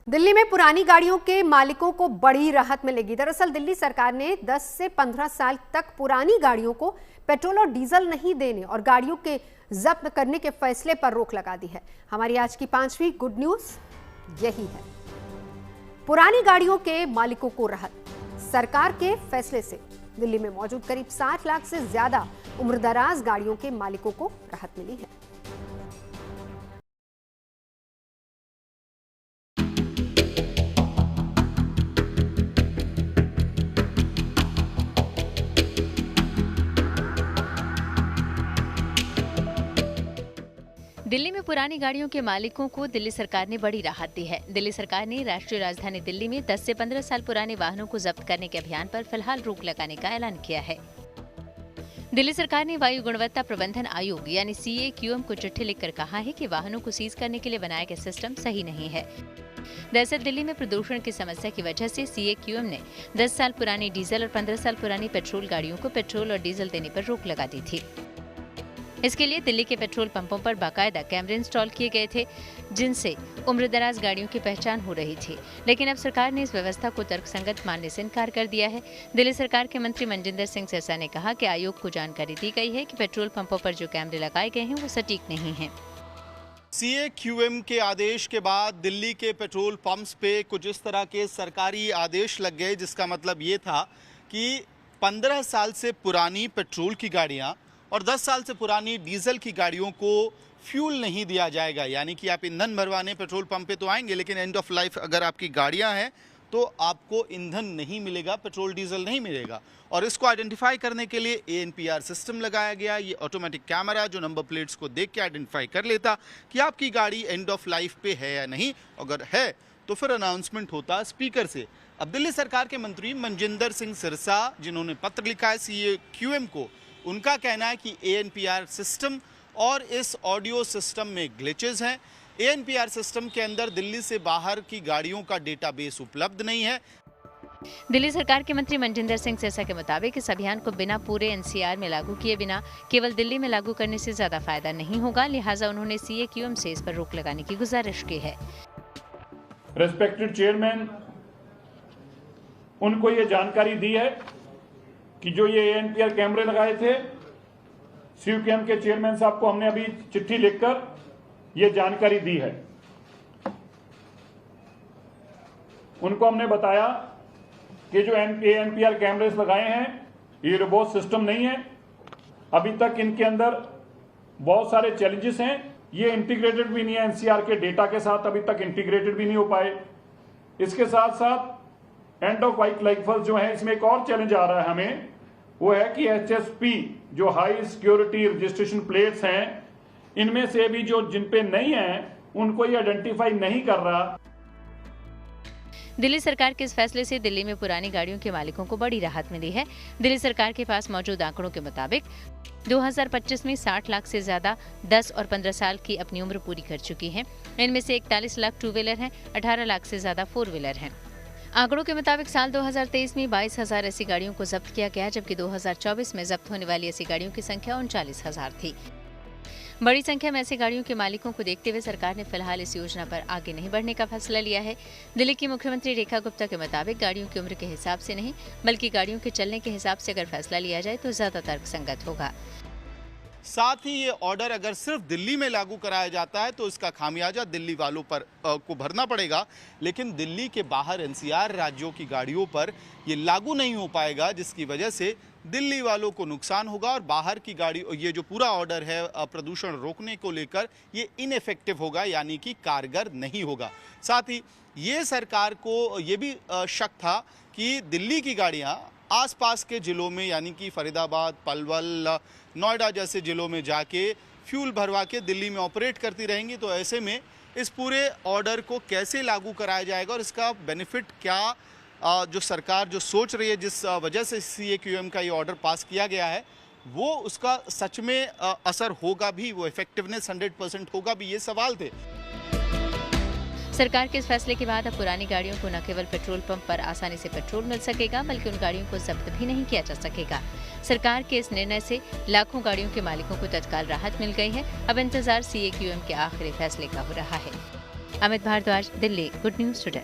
दिल्ली में पुरानी गाड़ियों के मालिकों को बड़ी राहत मिलेगी। दरअसल दिल्ली सरकार ने 10 से 15 साल तक पुरानी गाड़ियों को पेट्रोल और डीजल नहीं देने और गाड़ियों के जब्त करने के फैसले पर रोक लगा दी है। हमारी आज की 5वीं गुड न्यूज यही है। पुरानी गाड़ियों के मालिकों को राहत। सरकार के फैसले से दिल्ली में मौजूद करीब 60 लाख से ज्यादा उम्रदराज गाड़ियों के मालिकों को राहत मिली है। दिल्ली में पुरानी गाड़ियों के मालिकों को दिल्ली सरकार ने बड़ी राहत दी है। दिल्ली सरकार ने राष्ट्रीय राजधानी दिल्ली में 10 से 15 साल पुराने वाहनों को जब्त करने के अभियान पर फिलहाल रोक लगाने का ऐलान किया है। दिल्ली सरकार ने वायु गुणवत्ता प्रबंधन आयोग यानी CAQM को चिट्ठी लिखकर कहा है कि वाहनों को सीज करने के लिए बनाया गया सिस्टम सही नहीं है। दरअसल दिल्ली में प्रदूषण की समस्या की वजह से CAQM ने 10 साल पुरानी डीजल और 15 साल पुरानी पेट्रोल गाड़ियों को पेट्रोल और डीजल देने पर रोक लगा दी थी। इसके लिए दिल्ली के पेट्रोल पंपों पर बाकायदा कैमरे इंस्टॉल किए गए थे, जिनसे उम्रदराज गाड़ियों की पहचान हो रही थी। लेकिन अब सरकार ने इस व्यवस्था को तर्कसंगत मानने से इनकार कर दिया है। दिल्ली सरकार के मंत्री मनजिंदर सिंह सिरसा ने कहा कि आयोग को जानकारी दी गई है कि पेट्रोल पंपों पर जो कैमरे लगाए गए हैं वो सटीक नहीं हैं। CAQM के आदेश के बाद दिल्ली के पेट्रोल पंप्स पे कुछ इस तरह के सरकारी आदेश लग गए, जिसका मतलब ये था कि 15 साल से पुरानी पेट्रोल की गाड़ियाँ और 10 साल से पुरानी डीजल की गाड़ियों को फ्यूल नहीं दिया जाएगा। यानी कि आप ईंधन भरवाने पेट्रोल पंप पे तो आएंगे, लेकिन एंड ऑफ लाइफ अगर आपकी गाड़ियां हैं तो आपको ईंधन नहीं मिलेगा, पेट्रोल डीजल नहीं मिलेगा। और इसको आइडेंटिफाई करने के लिए ANPR सिस्टम लगाया गया। ये ऑटोमेटिक कैमरा जो नंबर प्लेट्स को देख के आइडेंटिफाई कर लेता कि आपकी गाड़ी एंड ऑफ लाइफ पे है या नहीं। अगर है तो फिर अनाउंसमेंट होता स्पीकर से। अब दिल्ली सरकार के मंत्री मनजिंदर सिंह सिरसा, जिन्होंने पत्र लिखा है CAQM को, उनका कहना है कि ANPR सिस्टम और इस ऑडियो सिस्टम में ग्लिचेस हैं। ANPR सिस्टम के अंदर दिल्ली से बाहर की गाड़ियों का डेटाबेस उपलब्ध नहीं है। दिल्ली सरकार के मंत्री मनजिंदर सिंह सिरसा के मुताबिक इस अभियान को बिना पूरे NCR में लागू किए बिना केवल दिल्ली में लागू करने से ज्यादा फायदा नहीं होगा। लिहाजा उन्होंने CAQM से इस पर रोक लगाने की गुजारिश की है। रेस्पेक्टेड चेयरमैन, उनको ये जानकारी दी है कि जो ये ANPR कैमरे लगाए थे, CAQM के चेयरमैन साहब को हमने अभी चिट्ठी लिखकर ये जानकारी दी है। उनको हमने बताया कि जो ANPR कैमरेस लगाए हैं ये रोबोट सिस्टम नहीं है। अभी तक इनके अंदर बहुत सारे चैलेंजेस हैं। ये इंटीग्रेटेड भी नहीं है, NCR के डेटा के साथ अभी तक इंटीग्रेटेड भी नहीं हो पाए। इसके साथ साथ एंड ऑफ लाइफ जो है, इसमें एक और चैलेंज आ रहा है हमें, वो है कि HSP जो हाई सिक्योरिटी रजिस्ट्रेशन प्लेट्स हैं, इनमें से भी जो जिन पे नहीं है उनको ये आइडेंटिफाई नहीं कर रहा। दिल्ली सरकार के इस फैसले से दिल्ली में पुरानी गाड़ियों के मालिकों को बड़ी राहत मिली है। दिल्ली सरकार के पास मौजूद आंकड़ों के मुताबिक 2025 में 60 लाख से ज्यादा 10 और 15 साल की अपनी उम्र पूरी कर चुकी हैं। इनमें से 41 लाख 2 व्हीलर हैं, 18 लाख से ज्यादा 4 व्हीलर हैं। आंकड़ों के मुताबिक साल 2023 में 22,000 ऐसी गाड़ियों को जब्त किया गया, जबकि 2024 में जब्त होने वाली ऐसी गाड़ियों की संख्या 39,000 थी। बड़ी संख्या में ऐसी गाड़ियों के मालिकों को देखते हुए सरकार ने फिलहाल इस योजना पर आगे नहीं बढ़ने का फैसला लिया है। दिल्ली की मुख्यमंत्री रेखा गुप्ता के मुताबिक गाड़ियों की उम्र के हिसाब से नहीं, बल्कि गाड़ियों के चलने के हिसाब से अगर फैसला लिया जाए तो ज्यादा तर्कसंगत होगा। साथ ही ये ऑर्डर अगर सिर्फ दिल्ली में लागू कराया जाता है तो इसका खामियाजा दिल्ली वालों पर को भरना पड़ेगा, लेकिन दिल्ली के बाहर NCR राज्यों की गाड़ियों पर ये लागू नहीं हो पाएगा, जिसकी वजह से दिल्ली वालों को नुकसान होगा। और बाहर की गाड़ी, ये जो पूरा ऑर्डर है प्रदूषण रोकने को लेकर, ये इनएफेक्टिव होगा, यानी कि कारगर नहीं होगा। साथ ही ये सरकार को ये भी शक था कि दिल्ली की गाड़ियाँ आसपास के जिलों में, यानी कि फरीदाबाद, पलवल, नोएडा जैसे जिलों में जाके फ्यूल भरवा के दिल्ली में ऑपरेट करती रहेंगी। तो ऐसे में इस पूरे ऑर्डर को कैसे लागू कराया जाएगा और इसका बेनिफिट क्या, जो सरकार जो सोच रही है, जिस वजह से CAQM का ये ऑर्डर पास किया गया है, वो उसका सच में असर होगा भी, वो इफेक्टिवनेस 100% होगा भी, ये सवाल थे। सरकार के इस फैसले के बाद अब पुरानी गाड़ियों को न केवल पेट्रोल पंप पर आसानी से पेट्रोल मिल सकेगा, बल्कि उन गाड़ियों को जब्त भी नहीं किया जा सकेगा। सरकार के इस निर्णय से लाखों गाड़ियों के मालिकों को तत्काल राहत मिल गई है। अब इंतजार CAQM के आखिरी फैसले का हो रहा है। Amit Bhardwaj, Delhi, good news today.